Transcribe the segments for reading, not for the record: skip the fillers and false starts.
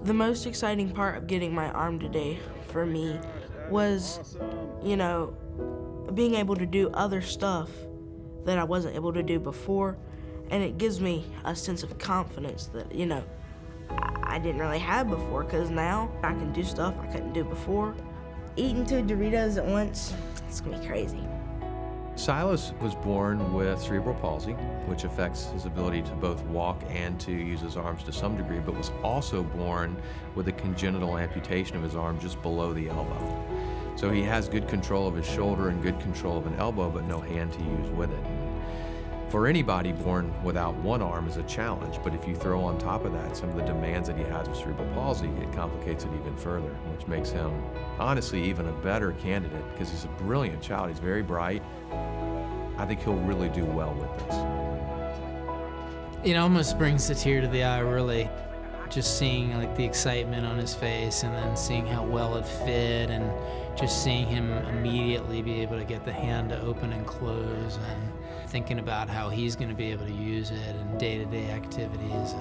The most exciting part of getting my arm today for me was, being able to do other stuff that I wasn't able to do before, and it gives me a sense of confidence that, I didn't really have before, because now I can do stuff I couldn't do before. Eating 2 Doritos at once, it's gonna be crazy. Silas was born with cerebral palsy, which affects his ability to both walk and to use his arms to some degree, but was also born with a congenital amputation of his arm just below the elbow. So he has good control of his shoulder and good control of an elbow, but no hand to use with it. For anybody born without one arm is a challenge, but if you throw on top of that some of the demands that he has with cerebral palsy, it complicates it even further, which makes him, honestly, even a better candidate, because he's a brilliant child. He's very bright. I think he'll really do well with this. It almost brings a tear to the eye, really. Just seeing the excitement on his face, and then seeing how well it fit, and just seeing him immediately be able to get the hand to open and close, and thinking about how he's going to be able to use it in day-to-day activities.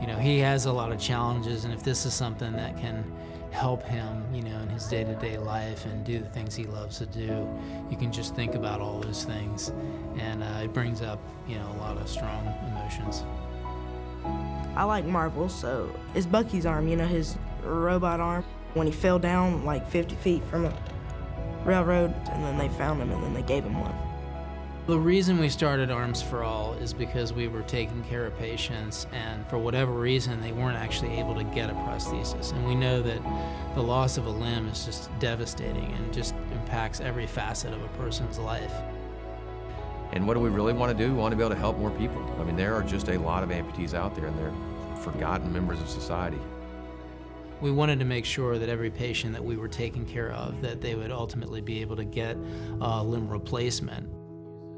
And he has a lot of challenges, and if this is something that can help him, in his day-to-day life and do the things he loves to do, you can just think about all those things, and it brings up, a lot of strong emotions. I like Marvel, so it's Bucky's arm, his robot arm. When he fell down 50 feet from a railroad, and then they found him, and then they gave him one. The reason we started Arms for All is because we were taking care of patients, and for whatever reason, they weren't actually able to get a prosthesis. And we know that the loss of a limb is just devastating and just impacts every facet of a person's life. And what do we really want to do? We want to be able to help more people. I mean, there are just a lot of amputees out there, and they're forgotten members of society. We wanted to make sure that every patient that we were taking care of, that they would ultimately be able to get a limb replacement.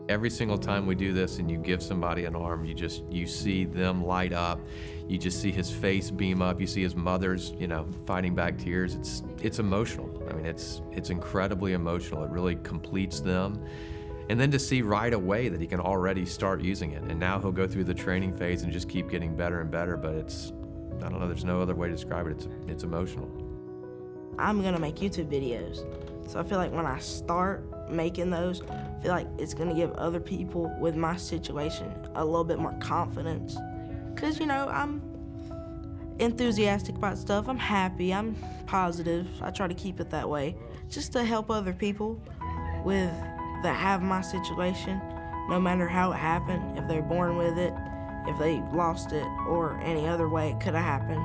Every single time we do this and you give somebody an arm, you see them light up. You just see his face beam up. You see his mother's, fighting back tears. It's emotional. I mean, it's incredibly emotional. It really completes them. And then to see right away that he can already start using it. And now he'll go through the training phase and just keep getting better and better, but I don't know, there's no other way to describe it. It's emotional. I'm gonna make YouTube videos. So I feel like when I start making those, I feel like it's gonna give other people with my situation a little bit more confidence. Cause I'm enthusiastic about stuff, I'm happy, I'm positive. I try to keep it that way, just to help other people that have my situation, no matter how it happened, if they're born with it, if they lost it, or any other way it could have happened.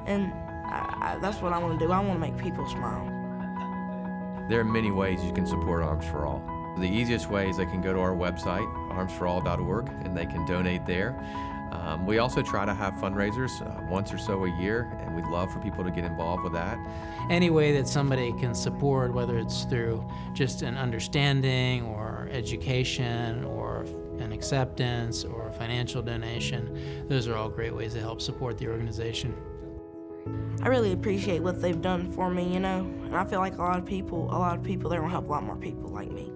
And that's what I want to do. I want to make people smile. There are many ways you can support Arms for All. The easiest way is they can go to our website, armsforall.org, and they can donate there. We also try to have fundraisers once or so a year, and we'd love for people to get involved with that. Any way that somebody can support, whether it's through just an understanding or education or an acceptance or a financial donation, those are all great ways to help support the organization. I really appreciate what they've done for me, and I feel like a lot of people, they will help a lot more people like me.